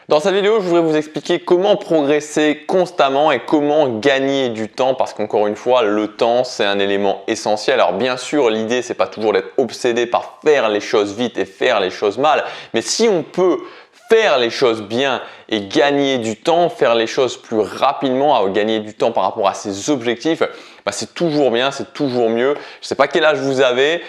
Dans cette vidéo, je voudrais vous expliquer comment progresser constamment et comment gagner du temps parce qu'encore une fois, le temps, c'est un élément essentiel. Alors bien sûr, l'idée, c'est pas toujours d'être obsédé par faire les choses vite et faire les choses mal, mais si on peut faire les choses bien et gagner du temps, faire les choses plus rapidement, gagner du temps par rapport à ses objectifs, c'est toujours bien, c'est toujours mieux. Je ne sais pas quel âge vous avez,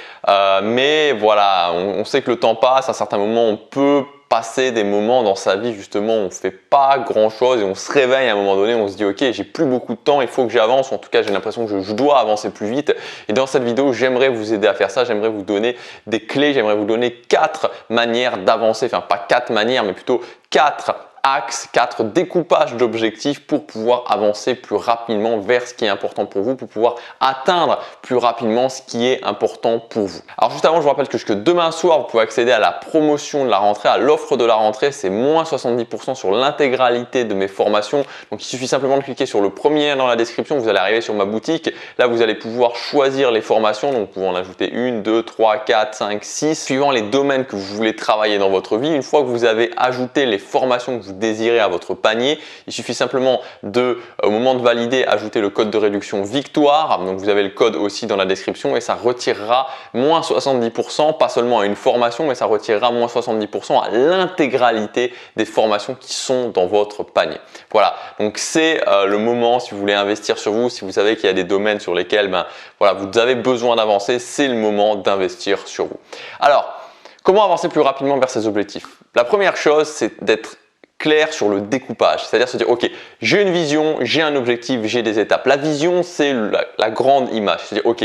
mais voilà, on sait que le temps passe. À certains moments, on peut passer des moments dans sa vie justement où on ne fait pas grand chose et on se réveille à un moment donné, on se dit ok, j'ai plus beaucoup de temps, il faut que j'avance, en tout cas j'ai l'impression que je dois avancer plus vite. Et dans cette vidéo, j'aimerais vous aider à faire ça, j'aimerais vous donner des clés, j'aimerais vous donner 4 manières d'avancer, enfin pas 4 manières mais plutôt 4 axes, 4 découpages d'objectifs pour pouvoir avancer plus rapidement vers ce qui est important pour vous, pour pouvoir atteindre plus rapidement ce qui est important pour vous. Alors juste avant, je vous rappelle que jusque demain soir, vous pouvez accéder à la promotion de la rentrée, à l'offre de la rentrée, c'est moins 70% sur l'intégralité de mes formations. Donc il suffit simplement de cliquer sur le premier lien dans la description, vous allez arriver sur ma boutique. Là, vous allez pouvoir choisir les formations, donc vous pouvez en ajouter 1, 2, 3, 4, 5, 6, suivant les domaines que vous voulez travailler dans votre vie. Une fois que vous avez ajouté les formations que vous désirez à votre panier, il suffit simplement au moment de valider, ajouter le code de réduction Victoire. Donc vous avez le code aussi dans la description et ça retirera moins 70%, pas seulement à une formation, mais ça retirera moins 70% à l'intégralité des formations qui sont dans votre panier. Voilà, donc c'est le moment si vous voulez investir sur vous, si vous savez qu'il y a des domaines sur lesquels voilà, vous avez besoin d'avancer, c'est le moment d'investir sur vous. Alors, comment avancer plus rapidement vers ces objectifs? La première chose, c'est d'être clair sur le découpage, c'est-à-dire se dire ok, j'ai une vision, j'ai un objectif, j'ai des étapes. La vision, c'est la grande image, c'est-à-dire ok,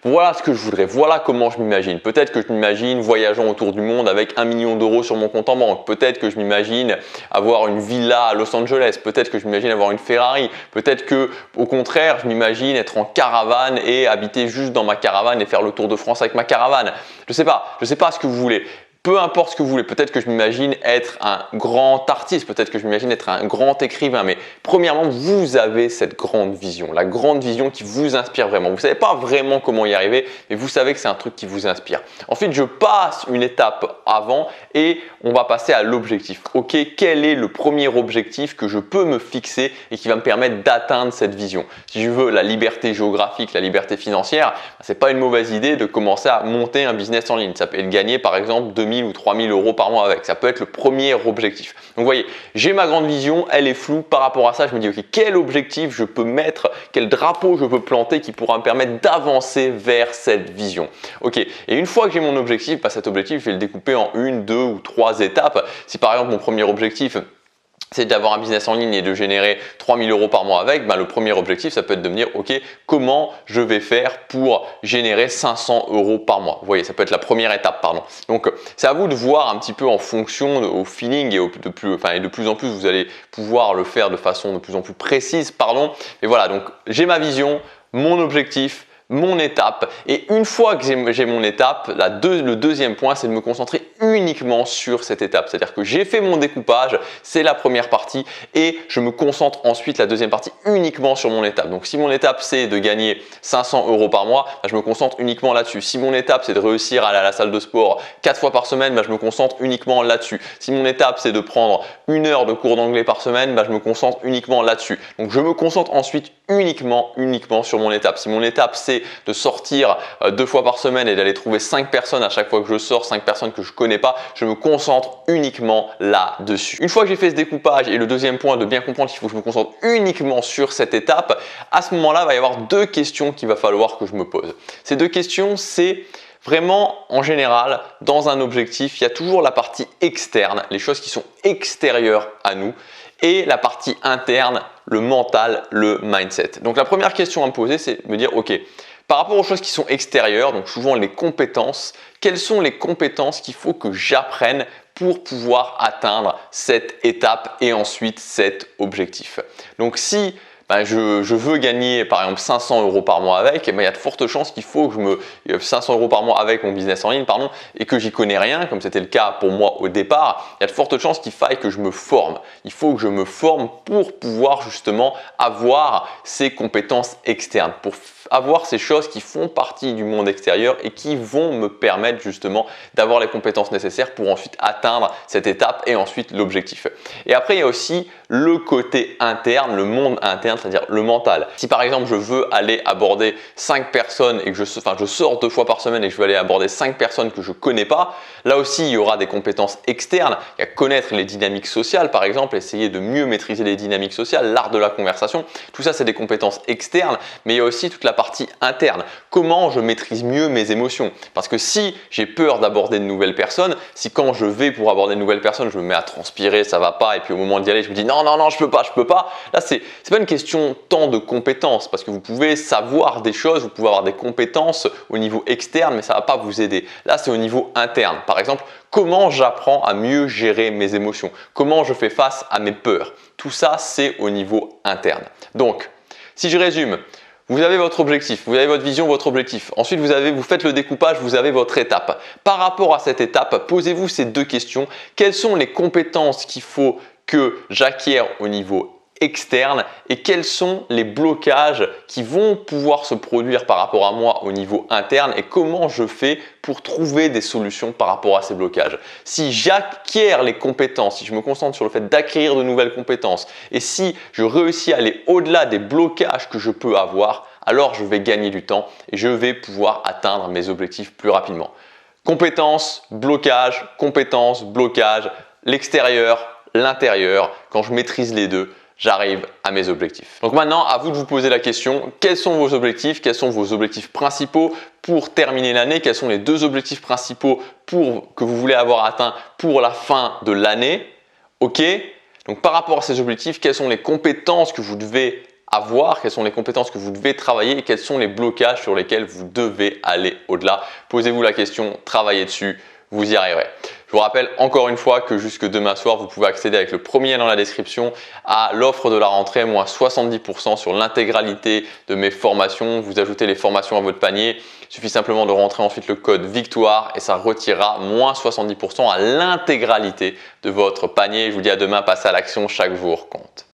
voilà ce que je voudrais, voilà comment je m'imagine. Peut-être que je m'imagine voyageant autour du monde avec 1 million d'euros sur mon compte en banque. Peut-être que je m'imagine avoir une villa à Los Angeles. Peut-être que je m'imagine avoir une Ferrari. Peut-être que, au contraire, je m'imagine être en caravane et habiter juste dans ma caravane et faire le tour de France avec ma caravane. Je sais pas ce que vous voulez. Peu importe ce que vous voulez, peut-être que je m'imagine être un grand artiste, peut-être que je m'imagine être un grand écrivain, mais premièrement, vous avez cette grande vision, la grande vision qui vous inspire vraiment. Vous ne savez pas vraiment comment y arriver, mais vous savez que c'est un truc qui vous inspire. Ensuite, je passe une étape avant et on va passer à l'objectif. Ok, quel est le premier objectif que je peux me fixer et qui va me permettre d'atteindre cette vision? Si je veux la liberté géographique, la liberté financière, ce n'est pas une mauvaise idée de commencer à monter un business en ligne. Ça peut être gagner par exemple 2000 ou 3000 euros par mois avec. Ça peut être le premier objectif. Donc vous voyez, j'ai ma grande vision, elle est floue. Par rapport à ça, je me dis ok, quel objectif je peux mettre, quel drapeau je peux planter qui pourra me permettre d'avancer vers cette vision. Ok, et une fois que j'ai mon objectif, cet objectif, je vais le découper en 1, 2 ou 3 étapes. Si par exemple mon premier objectif, c'est d'avoir un business en ligne et de générer 3000 euros par mois avec, le premier objectif, ça peut être de me dire, ok, comment je vais faire pour générer 500 euros par mois? Vous voyez, ça peut être la première étape, pardon. Donc, c'est à vous de voir un petit peu en fonction au feeling et de plus en plus, vous allez pouvoir le faire de façon de plus en plus précise, pardon. Et voilà, donc j'ai ma vision, mon objectif, mon étape, et une fois que j'ai mon étape, le deuxième point, c'est de me concentrer uniquement sur cette étape. C'est-à-dire que j'ai fait mon découpage, c'est la première partie, et je me concentre ensuite la deuxième partie uniquement sur mon étape. Donc si mon étape c'est de gagner 500 euros par mois, je me concentre uniquement là-dessus. Si mon étape c'est de réussir à aller à la salle de sport 4 fois par semaine, je me concentre uniquement là-dessus. Si mon étape c'est de prendre 1 heure de cours d'anglais par semaine, je me concentre uniquement là-dessus. Donc je me concentre ensuite uniquement sur mon étape. Si mon étape c'est de sortir 2 fois par semaine et d'aller trouver 5 personnes à chaque fois que je sors, 5 personnes que je connais pas, je me concentre uniquement là-dessus. Une fois que j'ai fait ce découpage et le deuxième point de bien comprendre qu'il faut que je me concentre uniquement sur cette étape, à ce moment-là, il va y avoir 2 questions qu'il va falloir que je me pose. Ces 2 questions, c'est vraiment, en général, dans un objectif, il y a toujours la partie externe, les choses qui sont extérieures à nous, et la partie interne, le mental, le mindset. Donc la première question à me poser, c'est de me dire, ok, par rapport aux choses qui sont extérieures, donc souvent les compétences, quelles sont les compétences qu'il faut que j'apprenne pour pouvoir atteindre cette étape et ensuite cet objectif? Donc si je veux gagner par exemple 500 euros par mois avec, il y a de fortes chances qu'il faut que 500 euros par mois avec mon business en ligne, et que j'y connais rien, comme c'était le cas pour moi au départ, il y a de fortes chances qu'il faille que je me forme. Il faut que je me forme pour pouvoir justement avoir ces compétences externes, pour avoir ces choses qui font partie du monde extérieur et qui vont me permettre justement d'avoir les compétences nécessaires pour ensuite atteindre cette étape et ensuite l'objectif. Et après, il y a aussi le côté interne, le monde interne, c'est-à-dire le mental. Si par exemple, je veux aller aborder 5 personnes et que je sors 2 fois par semaine et que je veux aller aborder 5 personnes que je ne connais pas, là aussi, il y aura des compétences externes. Il y a connaître les dynamiques sociales, par exemple, essayer de mieux maîtriser les dynamiques sociales, l'art de la conversation. Tout ça, c'est des compétences externes, mais il y a aussi toute la partie interne. Comment je maîtrise mieux mes émotions? Parce que si j'ai peur d'aborder de nouvelles personnes, si quand je vais pour aborder de nouvelles personnes, je me mets à transpirer, ça va pas, et puis au moment d'y aller, je me dis non, je peux pas. Là, c'est pas une question tant de compétences, parce que vous pouvez savoir des choses, vous pouvez avoir des compétences au niveau externe, mais ça va pas vous aider. Là, c'est au niveau interne. Par exemple, comment j'apprends à mieux gérer mes émotions? Comment je fais face à mes peurs? Tout ça, c'est au niveau interne. Donc, si je résume, vous avez votre objectif, vous avez votre vision, votre objectif. Ensuite, vous faites le découpage, vous avez votre étape. Par rapport à cette étape, posez-vous ces 2 questions. Quelles sont les compétences qu'il faut que j'acquière au niveau externe et quels sont les blocages qui vont pouvoir se produire par rapport à moi au niveau interne et comment je fais pour trouver des solutions par rapport à ces blocages. Si j'acquiers les compétences, si je me concentre sur le fait d'acquérir de nouvelles compétences et si je réussis à aller au-delà des blocages que je peux avoir, alors je vais gagner du temps et je vais pouvoir atteindre mes objectifs plus rapidement. Compétences, blocage, l'extérieur, l'intérieur, quand je maîtrise les deux, j'arrive à mes objectifs. Donc maintenant, à vous de vous poser la question, quels sont vos objectifs? Quels sont vos objectifs principaux pour terminer l'année? Quels sont les 2 objectifs principaux que vous voulez avoir atteints pour la fin de l'année? Ok? Donc par rapport à ces objectifs, quelles sont les compétences que vous devez avoir? Quelles sont les compétences que vous devez travailler? Et quels sont les blocages sur lesquels vous devez aller au-delà? Posez-vous la question, travaillez dessus, vous y arriverez. Je vous rappelle encore une fois que jusque demain soir, vous pouvez accéder avec le premier lien dans la description à l'offre de la rentrée, moins 70% sur l'intégralité de mes formations. Vous ajoutez les formations à votre panier. Il suffit simplement de rentrer ensuite le code VICTOIRE et ça retirera moins 70% à l'intégralité de votre panier. Je vous dis à demain, passez à l'action, chaque jour compte.